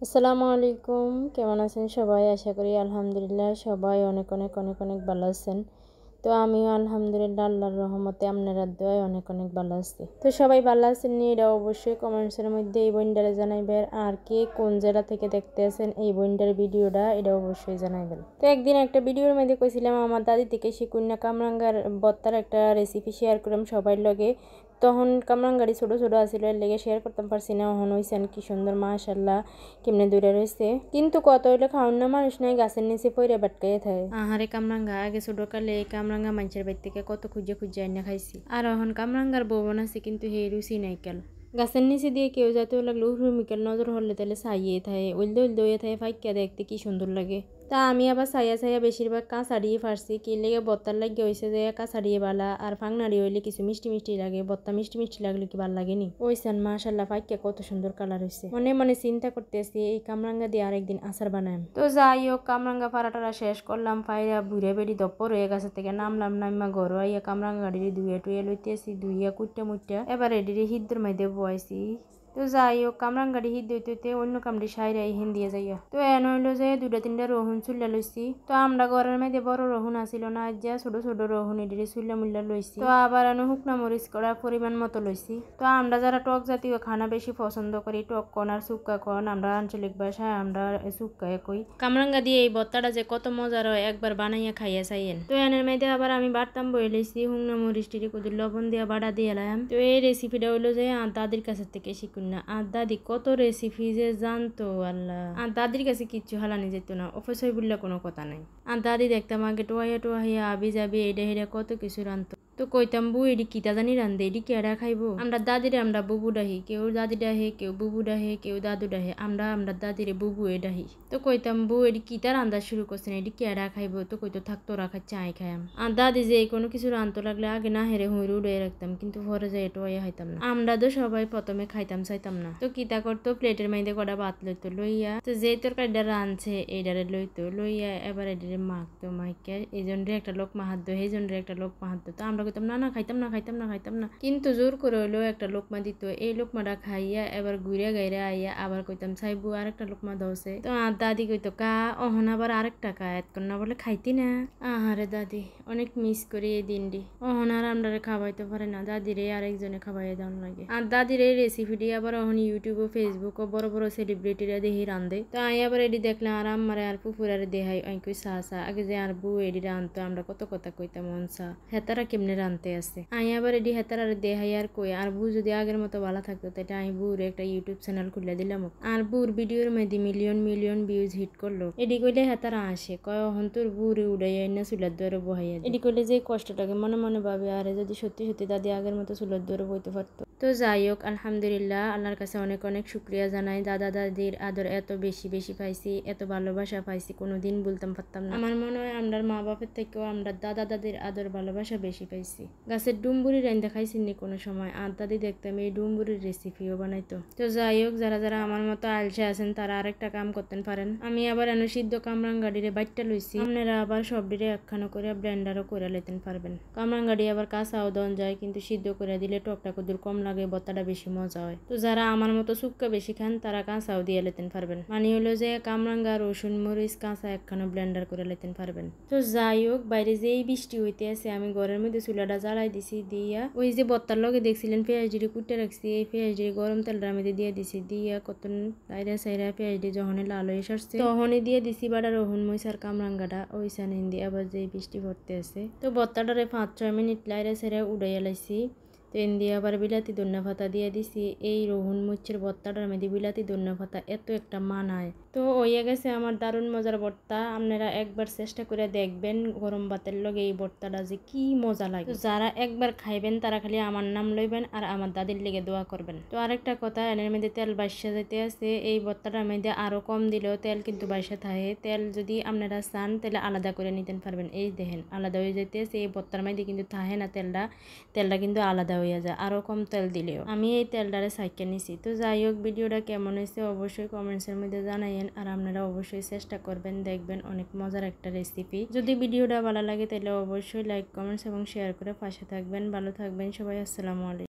আসসালামু আলাইকুম, কেমন আছেন সবাই? আশা করি আলহামদুলিল্লাহ সবাই অনেক অনেক অনেক অনেক ভালো আছেন। তো আমিও আলহামদুলিল্লাহ আল্লাহর রহমতে আপনারা দোয়ায় অনেক অনেক ভালো আছি। তো সবাই ভালো আছেন নি এটা অবশ্যই কমেন্টসের মধ্যে এই বইন্ডারে জানাইবেন, আর কে কোন জেলা থেকে দেখতে আছেন এই বইন্ডার ভিডিওটা এটা অবশ্যই জানাইবেন। তো একদিন একটা ভিডিওর মধ্যে কইছিলাম আমার দাদি থেকে শিকুন্যা কামরাঙ্গার বত্তার একটা রেসিপি শেয়ার করলাম সবার লগে। তখন কামরাঙ্গাড়ি ছোট ছোট আছিল, এর লেগে শেয়ার করতাম পারছি না। হন হইছেন কি সুন্দর মাশাল্লাহ, কেমনে দূরে রয়েছে। কিন্তু কত হইলে খাওয়ান না মানুষ নাই, গাছের নিচে পইরে বাটকাইয়া থাকে। আহারে কামরাঙ্গা, আগে ছোট কালে এই কামরাঙ্গা মানুষের বাড়ি থেকে কত খুঁজে খুঁজে আইনা খাইছি। আর এখন কামরাঙ্গার বউবন আছে কিন্তু সেই রুচি নাই কেল। গাছের নিচে দিয়ে কেউ যাতে লাগলো হুরমিকেল নজর হলে তাহলে ছাইয়ে থাকে, উলদে উলদে হয়ে থাকে, ফাইকা দেখতে কি সুন্দর লাগে। তা আমি আবার ছাইয়া ছাইয়া বেশিরভাগ কাঁচাড়িয়ে ফারছি, কি লেগে বত্তার লাগে হয়েছে যে কাঁচাড়িয়ে বালা, আর ফাংনাড়ি হইলে কিছু মিষ্টি মিষ্টি লাগে। বত্তা মিষ্টি মিষ্টি লাগলে কি ভাল লাগেনি? ওইসান মাশাল্লাহ ফাইকা কত সুন্দর কালার হয়েছে। মনে মনে চিন্তা করতেছি এই কামরাঙ্গা দিয়ে আরেকদিন আচার বানাম। তো যাই হোক, কামরাঙ্গা ফাড়াটারা শেষ করলাম, ফাইরা বুড়ে বেড়ি দপ্পর হয়ে গাছের থেকে নামলাম। নামা ঘর আইয়া কামরাঙ্গা গাড়ি ধুয়ে টুয়ে লইতেছি, ধুইয়া কুটটা মুটটা এবার এডিরে হিদ্দর মধ্যে বয়াইছি। তো যাই হোক, কামরাঙ্গাড়ি হিদ দইতে অন্য কামড়ি সাইরা হিন দিয়ে যাইয়া। তো এন হইলো যে 2-3টা রহুন চুল্লা লইছি। তো আমরা ঘরের মধ্যে বড় রহুন আসিল না, যা ছোট ছোট রহুন এডিরে চুল্লা মুল্লা লইছি। তো আবার আনো শুকনা মরিচ করা পরিমাণ মতো লইছি। তো আমরা যারা টক জাতীয় খানা বেশি পছন্দ করি, টক কন আর সুক্কা কন, আমরা আঞ্চলিক ভাষায় আমরা সুক্কায় কই। কামরাঙ্গা দিয়ে এই ভর্তাটা যে কত মজার হয় একবার বানাইয়া খাইয়া চাইয়েন। তো এনের মধ্যে আবার আমি বাড়তাম বই লইছি, শুকনা মরিচ টিরি কুদুর লবণ দিয়া বাড়া দিয়ে এলাম। তো এই রেসিপিটা হইলো যে দাদির কাছের থেকে শিখুন না। আর দাদি কত রেসিপি যে জানতো আল্লাহ। আর দাদির কাছে কিচ্ছু হালানি যেত না, অপচয় বললে কোনো কথা নাই। আর দাদি দেখতাম আগে টোয়াইয়া টোয়াইয়া আবি যাবি এটা হেরা কত কিছু রানতো। তো কইতাম বউ এডি কিতা জানি রান্ধে, এডি কেডা খাইবো। আমরা দাদিরে আমরা বুবু ডাহি, কেউ দাদি ডাহে, কেউ বুবু ডাহে, কেউ দাদু ডাহে, আমরা দাদিরে বুবু এ ডাহি। তো কইতাম বউ এডি কিতা রান্ধা শুরু করছেন, এডি কেডা খাইবো। তো কইতো থাকতো রাখা চাই খাইম। আর দাদি যে কোনো কিছু রানতে লাগলে আগে না হেরে হুঁড়ি উড়ে রাখতাম, কিন্তু পরে যে এটো খাইতাম না। আমরা তো সবাই প্রথমে খাইতাম চাইতাম না। তো কিতা করতো, প্লেটের মধ্যে কটা ভাত লইতো, লইয়া তো যে তরকারিটা রানছে এইডারে লইতো, লইয়া এবার এটারে মাখতো, মাইকা এই জন্য একটা লোক মাহাত এই জন্য একটা লোক মাহাত। তো আমরা কইতাম না না খাইতাম না খাইতাম না খাইতাম না, কিন্তু জোর করে হইলেও একটা লোকমা দিত। এই লোকমাটা খাইয়া এবার ঘুরে গাইরে আইয়া আবার কইতাম চাইবু আরেকটা লোকমা দোসে। তো আর দাদি কইতো কা অহন আবার আরেকটা কা এত কর না বলে খাইতি না। আহারে দাদি, অনেক মিস করি এই দিনটি। অহন আর আমরা খাওয়াইতে পারে না, দাদিরে আরেকজনে খাওয়াই দেওয়ার লাগে। আর দাদির এই রেসিপিটি আবার অহন ইউটিউব ও ফেসবুক ও বড় বড় সেলিব্রিটিরা দেখি রান্ধে। তো আই আবার এডি দেখলাম আর আমারে আর পুপুরারে দেহাই কই সা সা আগে যে আর বউ এডি রানতো আমরা কত কথা কইতাম মনসা হেতারা কেমনে রানতে আছে। আই আবার এডি হেতারার দেহাই আর কই। আর বউ যদি আগের মতো ভালো থাকতো তাহলে আমি বউর একটা ইউটিউব চ্যানেল খুলে দিলাম। আর বউর ভিডিওর মধ্যে মিলিয়ন মিলিয়ন ভিউজ হিট করলো। এডি কইলে হেতারা আসে, কয় অহন তোর বউরে উড়াইয়া না চুলার দরে বহাইয়া। এডি কইলে যে কষ্টটাকে মনে মনে ভাবে আরে যদি সত্যি সত্যি দাদি আগের মতো চুলার দরে বইতে পারতো। তো যাই হোক, আলহামদুলিল্লাহ আল্লাহর কাছে অনেক অনেক শুক্রিয়া জানাই। দাদা দাদির আদর এত বেশি বেশি পাইছি, এত ভালোবাসা পাইছি, কোনোদিন বলতাম পারতাম না। আমার মনে হয় আমরা মা বাপের থেকেও আমরা দাদা দাদির আদর ভালোবাসা বেশি পাইছি। গাছের ডুম্বুরি রাইন্দা খাইছি নি কোনো সময়, আর দাদি দেখতাম এই ডুম্বুরির রেসিপিও বানাইতো। তো যাই হোক, যারা যারা আমার মতো আলসে আছেন তারা আরেকটা কাম করতেন পারেন। আমি আবার এনে সিদ্ধ কামরাঙ্গাড়িরে বাইটটা লইছি, আপনারা আবার সবডিরে একখানো করে ব্লেন্ডারও করে লইতেন পারবেন। কামরাঙ্গাড়ি আবার কাঁচাও দন যায়, কিন্তু সিদ্ধ করে দিলে টকটা কদুর কম লাগে, বত্তাটা বেশি মজা হয়। তো যারা আমার মতো শুক্কা বেশি খান তারা কাঁচাও দিয়ে লেতেন পারবেন। মানে হলো যে কামরাঙ্গা রসুন মরিচ কাঁচা একখানো ব্লেন্ডার করে লেতেন পারবেন। তো যাই হোক, বাইরে যেই বৃষ্টি হইতে আছে আমি ঘরের মধ্যে চুলাটা জ্বালাই দিছি, দিয়া ওই যে বত্তার লগে দেখছিলেন পেঁয়াজ ডিরে কুটে রাখছি, এই পেঁয়াজ ডিরে গরম তেলটার মধ্যে দিয়ে দিছি, দিয়া কত লাইরা সাইরা পেঁয়াজ দিয়ে যখন লাল হয়ে সারছে তখনই দিয়ে দিছি বাটা রহুন মরিচ আর কামরাঙ্গাটা ওই সানিন দিয়ে। আবার যেই বৃষ্টি পড়তে আছে তো বত্তাটারে 5-6 মিনিট লাইরা সাইরা উড়াইয়া লাইছি। তেন দিয়ে আবার বিলাতি ধনিয়া পাতা দিয়ে দিছি। এই রহুন মুচ্ছের ভর্তাটার মধ্যে বিলাতি ধনিয়া পাতা এত একটা মানায়। তো হইয়া গেছে আমার দারুণ মজার ভর্তা। আপনারা একবার চেষ্টা করে দেখবেন গরম ভাতের লগে এই ভর্তাটা যে কি মজা লাগে। যারা একবার খাইবেন তারা খালি আমার নাম লইবেন আর আমার দাদির লেগে দোয়া করবেন। তো আরেকটা কথা, এর মধ্যে তেল বাইসা যেতে আছে, এই ভর্তাটার মধ্যে আরো কম দিলেও তেল কিন্তু বাইসা থাকে। তেল যদি আপনারা চান তাহলে আলাদা করে নিতে পারবেন। এই দেখেন আলাদা হয়ে যেতে আছে, এই ভর্তার মধ্যে কিন্তু থাকে না তেলটা কিন্তু আলাদা হইয়া যায় আরো কম তেল দিলেও। আমি এই তেলটারে সাইকে নিছি। তো যাই হোক, ভিডিওটা কেমন হয়েছে অবশ্যই কমেন্টসের মধ্যে জানাইয়েন, আর আপনারা অবশ্যই চেষ্টা করবেন, দেখবেন অনেক মজার একটা রেসিপি। যদি ভিডিওটা ভালো লাগে তাহলে অবশ্যই লাইক কমেন্টস এবং শেয়ার করে পাশে থাকবেন। ভালো থাকবেন সবাই, আসসালামু আলাইকুম।